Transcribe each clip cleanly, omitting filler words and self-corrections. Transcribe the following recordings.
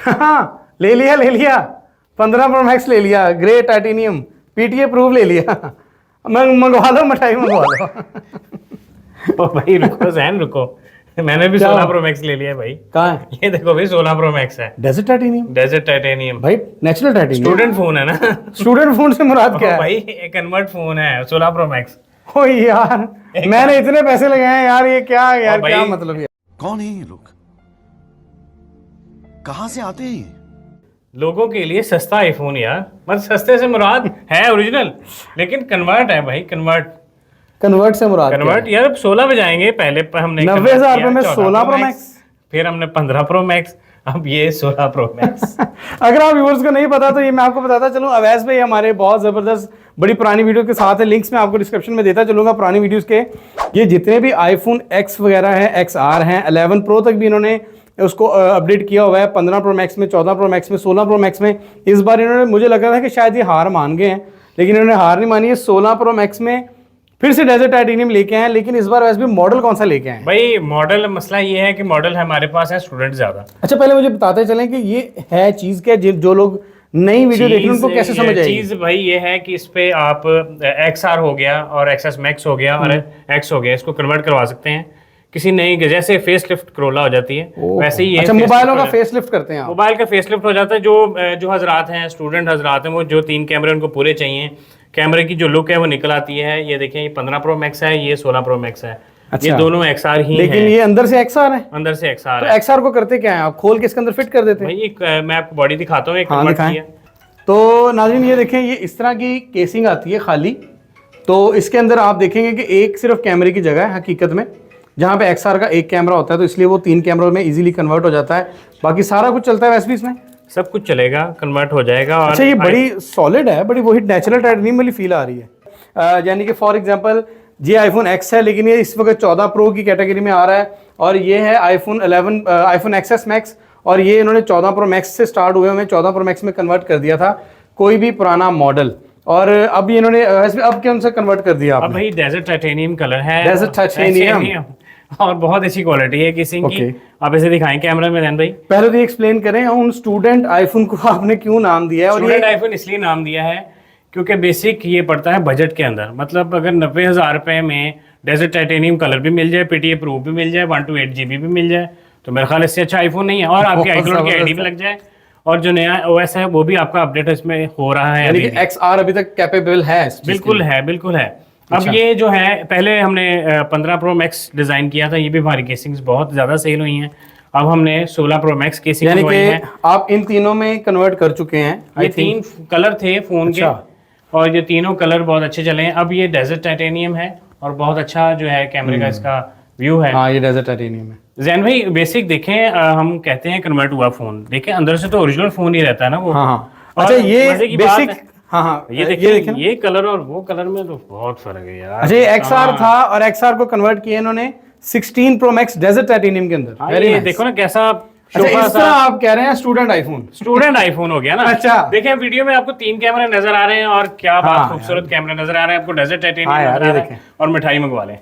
हाँ ले लिया 15 प्रो मैक्स ले लिया, ग्रे टाइटेनियम पीटीए प्रूफ ले लिया। मंगवा लो मिठाई मंगवा लो। ओ भाई रुको जैन रुको, मैंने भी 16 प्रो मैक्स ले लिया है भाई। कहाँ है? ये देखो भाई 16 प्रो मैक्स है, डेजर्ट टाइटेनियम डेजर्ट टाइटेनियम भाई, नेचुरल टाइटेनियम। स्टूडेंट फोन है ना। स्टूडेंट फोन से मुराद क्या है भाई एक कन्वर्ट फोन है 16 प्रो मैक्स। ओ यार मैंने इतने पैसे लगाए हैं यार, ये क्या यार क्या मतलब है? कौन है ये लोग, कहां से आते हैं? लोगों के लिए सस्ता आईफोन यार, मतलब सस्ते से मुराद है ओरिजिनल, लेकिन कन्वर्ट है भाई, कन्वर्ट से मुराद कन्वर्ट यार। अब 16 में जाएंगे, पहले हमने 90,000 रुपए में 16 प्रो मैक्स, फिर हमने 15 प्रो मैक्स, अब ये 16 प्रो मैक्स। अगर आप व्यूअर्स को नहीं पता तो ये मैं आपको बताता चलूं, अवैस भाई हमारे बहुत जबरदस्त बड़ी पुरानी वीडियो के साथ है, लिंक्स मैं आपको डिस्क्रिप्शन में देता चलूंगा पुरानी वीडियोस के। ये जितने भी आईफोन एक्स वगैरह हैं, एक्स आर हैं, 11 प्रो तक भी इन्होंने उसको अपडेट किया हुआ है, 15 प्रो मैक्स में, 14 प्रो मैक्स में, 16 प्रो मैक्स में। इस बार इन्होंने, मुझे लग रहा था कि शायद ये हार मान गए हैं, लेकिन इन्होंने हार नहीं मानी है। 16 प्रो मैक्स में फिर से डेजर्ट टाइटेनियम लेके आए, लेकिन इस बार वैसे भी मॉडल कौन सा लेके आए भाई? मॉडल मसला ये है कि मॉडल हमारे पास है स्टूडेंट ज्यादा। अच्छा पहले मुझे बताते चलें कि ये है चीज क्या, जो लोग नई वीडियो देख रहे हैं उनको कैसे समझ आएगी? चीज भाई ये है कि इस पे आप XR हो गया और XS मैक्स हो गया और X हो गया, इसको कन्वर्ट करवा सकते हैं किसी नई, जैसे फेस लिफ्ट क्रोला हो जाती है वैसे ही। अच्छा मोबाइलों का फेस लिफ्ट करते हैं आप? मोबाइल का फेस लिफ्ट हो जाता है। जो हजरात हैं, स्टूडेंट हजरात हैं, वो जो 3 कैमरे उनको पूरे चाहिए, कैमरे की जो लुक है वो निकल आती है। ये देखें, ये 15 प्रो मैक्स है, ये 16 प्रो मैक्स है। अच्छा, ये दोनों XR ही लेकिन हैं। ये अंदर से XR है? अंदर से XR तो है। XR को करते क्या है आप? खोल के इसके अंदर फिट कर देते हैं? भाई मैं आपको बॉडी दिखाता हूँ, एक हाँ, कन्वर्ट दिखाएं। किया। तो नाज़रीन ये देखें, ये इस तरह की केसिंग आती है खाली, तो इसके अंदर आप देखेंगे कि एक सिर्फ कैमरे की जगह है हकीकत में, जहाँ पे XR का एक कैमरा होता है, तो इसलिए वो 3 कैमरों में इजीली कन्वर्ट हो जाता है। बाकी सारा कुछ चलता है वैसे भी इसमें, सब कुछ चलेगा, कन्वर्ट हो जाएगा। और अच्छा ये बड़ी सॉलिड है, बड़ी वही नेचुरल टाइटेनियम वाली फील आ रही है। यानी कि फॉर एग्जांपल ये आईफोन X है, लेकिन ये इस वक्त 14 प्रो की कैटेगरी में आ रहा है, और ये है आईफोन XS मैक्स, और ये इन्होंने 14 प्रो मैक्स से स्टार्ट हुए हमें 14 प्रो मैक्स में कन्वर्ट कर दिया था कोई भी पुराना मॉडल, और अब इन्होंने अब क्या उनसे कन्वर्ट कर दिया अब भाई डेजर्ट टाइटेनियम कलर है, डेजर्ट टाइटेनियम, और बहुत अच्छी क्वालिटी है किसिंग की। आप इसे दिखाएं कैमरा में रहन भाई। पहले तो ये एक्सप्लेन करें उन स्टूडेंट आईफोन को आपने क्यों नाम दिया है? और स्टूडेंट आईफोन इसलिए नाम दिया है क्योंकि बेसिक ये पड़ता है बजट के अंदर, मतलब अगर 90,000 रुपए में डेजर्ट टाइटेनियम कलर भी मिल जाए, PTA प्रूफ भी मिल जाए, 128 GB भी मिल जाए, तो मेरे ख्याल इससे अच्छा आईफोन नहीं है। और आपके आईक्लाउड की आईडी भी लग जाए, और जो नया OS है वो भी आपका अपडेट इसमें हो रहा है। यानी कि XR अभी तक कैपेबल है? बिल्कुल है, बिल्कुल है। अब ये जो है, पहले हमने 15 प्रो मैक्स डिजाइन किया था, ये भी हमारी केसिंग्स बहुत ज्यादा सेल हुई हैं। अब हमने 16 प्रो मैक्स केसिंग यानी कि आप इन तीनों में कन्वर्ट कर चुके हैं? ये 3 कलर थे फोन के, और ये तीनों कलर बहुत अच्छे चले हैं। अब ये डेजर्ट टाइटेनियम है, और बहुत अच्छा जो है कैमरे का इसका व्यू है। हाँ ये डेजर्ट टाइटेनियम है। जैन भाई बेसिक देखें, हम कहते हैं कन्वर्ट हुआ फोन, देखें अंदर से तो ओरिजिनल फोन ही रहता है ना वो। हाँ। अच्छा ये बेसिक, हाँ ये देखिए, ये कलर और वो कलर में तो बहुत फर्क है यार। अच्छा ये XR था, और XR को कन्वर्ट किया इन्होंने 16 प्रो मैक्स डेजर्ट टाइटेनियम के अंदर। ये देखो ना कैसा। अच्छा इस तरह आप कह रहे हैं स्टूडेंट आईफोन हो गया ना। अच्छा देखें वीडियो में आपको 3 कैमरे नजर आ रहे हैं, और क्या बात खूबसूरत कैमरे नजर आ रहे हैं आपको, डेजर्ट टाइटेनियम नजर आ रहा है, और मिठाई मंगवा लें।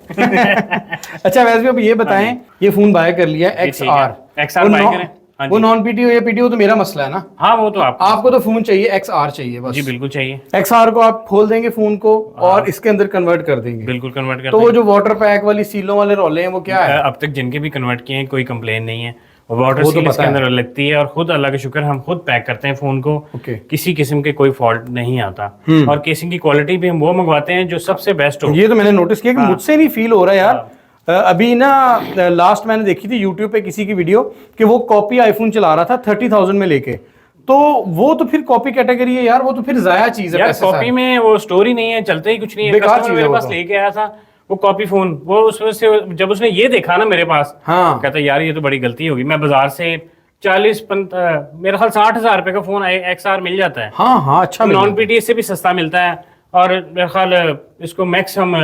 अच्छा वैसे भी अब ये बताएं, ये फोन बाय कर लिया XR बाय करें, वो नॉन PTO या PTO तो मेरा मसला है ना। हाँ वो तो आपको तो फोन चाहिए XR चाहिए बस। जी बिल्कुल चाहिए। XR को आप खोल देंगे फोन को और इसके अंदर कन्वर्ट कर देंगे? बिल्कुल कन्वर्ट कर तो वो जो वाटर पैक वाली सीलों वाले रोले हैं वो क्या है? अब तक जिनके भी कन्वर्ट किए हैं कोई कंप्लेन नहीं है, वाटर सील इसके अंदर लगती है, और खुद अल्लाह का शुक्र हम खुद पैक करते हैं फोन को, किसी किस्म के कोई फॉल्ट नहीं आता। और केसिंग की क्वालिटी भी हम वो मंगवाते हैं जो सबसे बेस्ट हो। ये तो मैंने नोटिस किया कि मुझसे नहीं फील हो रहा यार। अभी ना लास्ट मैंने देखी थी यूट्यूब पे किसी की वीडियो कि वो कॉपी आईफोन चला रहा था 30,000 में लेके, तो वो तो फिर कॉपी कैटेगरी है यार, वो तो फिर जाया चीज है। यार कॉपी में वो स्टोरी नहीं है, चलते ही कुछ नहीं है। कस्टमर मेरे पास लेके आया था वो कॉपी फोन, वो उसमें से जब उसने ये देखा ना मेरे पास, हाँ कहता यार ये तो बड़ी गलती होगी। मैं बाजार से 40 मेरे ख्याल 60,000 रुपए का फोन XR मिल जाता है। हाँ अच्छा, नॉन PTA से भी सस्ता मिलता है, और मेरे ख्याल इसको मैक्स हम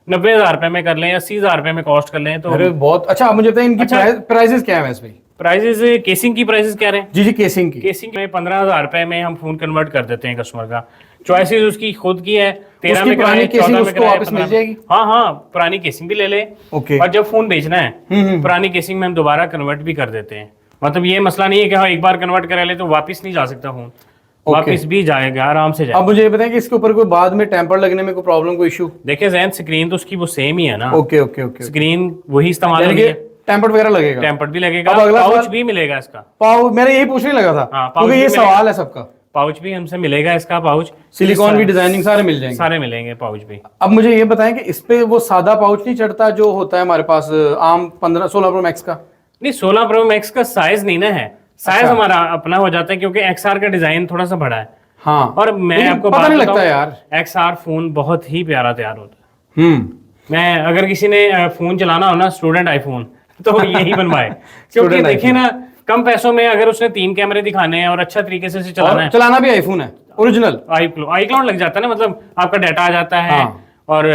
90,000 रुपए में कर लें, 80,000 रुपए में कॉस्ट कर लें तो। अरे बहुत अच्छा। मुझे बताइए इनकी प्राइसेस क्या है वैसे भाई? प्राइसेस, केसिंग की प्राइसेस क्या रहे? जी केसिंग में 15,000 रुपए में हम फोन कन्वर्ट कर देते हैं कस्टमर का। चॉइसेस उसकी खुद की है, 13 में कराए, 14 में कराए, वापस मिल जाएगी। हाँ पुरानी केसिंग भी ले ले, और जब फोन बेचना है पुरानी केसिंग में हम दोबारा कन्वर्ट भी कर देते हैं। मतलब ये मसला नहीं है कि हाँ एक बार कन्वर्ट करा ले तो वापस नहीं जा सकता फोन, वापस भी जाएगा, आराम से जाएगा। अब मुझे ये बताएं कि इसके ऊपर कोई बाद में टेम्पर लगने में कोई प्रॉब्लम, कोई इशू? देखिए जैन स्क्रीन तो उसकी वो सेम ही है ना। ओके ओके ओके, स्क्रीन वही इस्तेमाल यानी होगी, कि टेम्पर वगैरह लगेगा? टेम्पर भी लगेगा, अब अगला पाउच सवाल- भी मिलेगा इसका। पाउच मेरा यही पूछने लगा था, हाँ, पाउच क्योंकि ये भी सवाल है सबका। पाउच भी हमसे मिलेगा, इसका पाउच सिलिकॉन भी, डिजाइनिंग सारे मिल जाएंगे? सारे मिलेंगे पाउच भी। अब मुझे ये बताएं कि इस पे वो सादा पाउच नहीं चढ़ता जो होता है हमारे पास आम 16 प्रो मैक्स का? नहीं 16 प्रो मैक्स का साइज नहीं ना है, साइज अच्छा। हमारा अपना हो जाता है क्योंकि XR का डिजाइन थोड़ा सा बड़ा है। हाँ, और मैं लेकिन आपको पता बात नहीं बताऊं, लगता यार। XR फोन बहुत ही प्यारा तैयार होता है। मैं अगर किसी ने फोन चलाना हो ना, स्टूडेंट आईफोन, तो यही बनवाए क्योंकि Student देखिए iPhone। ना कम पैसों में अगर उसने 3 कैमरे दिखाने हैं और अच्छा तरीके से चलाना और है, चलाना भी आईफोन है ओरिजिनल, iCloud लग जाता है ना, मतलब आपका डाटा आ जाता है। हाँ। और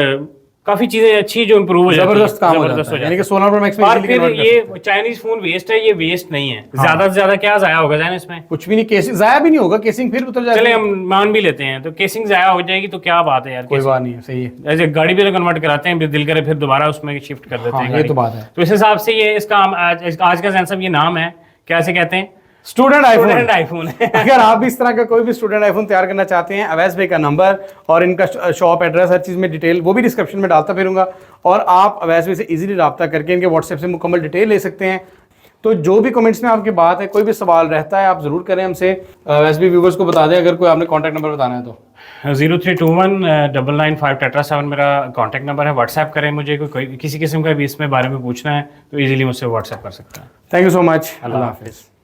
काफी चीजें अच्छी जो इंप्रूव हो जाती है, जबरदस्त काम हो जबरदस्त जाता है, यानी कि 16 प्रो मैक्स में और easily फिर convert कर सकते ये चाइनीज फोन वेस्ट है, ये वेस्ट नहीं है। ज्यादा से ज्यादा क्या जाया होगा जाने इसमें? हैं। कुछ भी नहीं, केसिंग जाया भी नहीं होगा, केसिंग फिर उतर जाएगी। चले हम मान भी लेते हैं, तो केसिंग जाया हो जाएगी तो क्या बात है यार। कोई बात नहीं है, सही है। ऐसे गाड़ी भी तो कन्वर्ट कराते हैं, फिर दिल करे फिर दोबारा उसमें शिफ्ट कर देते हाँ, हैं ये गाड़ी। तो बात है। तो इस हिसाब से ये इसका आज का जैन साहब ये नाम है, कैसे कहते हैं? Student student iPhone. आईफोन। अगर आप भी इस तरह का कोई भी स्टूडेंट आईफोन तैयार करना चाहते हैं, अवैस भाई का नंबर और इनका शॉप एड्रेस, हर चीज़ में डिटेल वो भी डिस्क्रिप्शन में डालता फिरूंगा, और आप अवैस भाई से इजीली रब्ता करके इनके व्हाट्सएप से मुकम्मल डिटेल ले सकते हैं। तो जो भी कमेंट्स में आपकी बात है, कोई भी सवाल रहता है, आप ज़रूर करें हमसे। अवैस भाई व्यूवर्स को बता दें अगर कोई आपने कॉन्टैक्ट नंबर बताना है तो। 0321995977 मेरा कॉन्टैक्ट नंबर है। व्हाट्सएप करें मुझे, कोई किसी किस्म का भी इसमें बारे में पूछना है तो इजीली मुझसे व्हाट्सएप कर सकता है। थैंक यू सो मच, अल्लाह हाफिज़।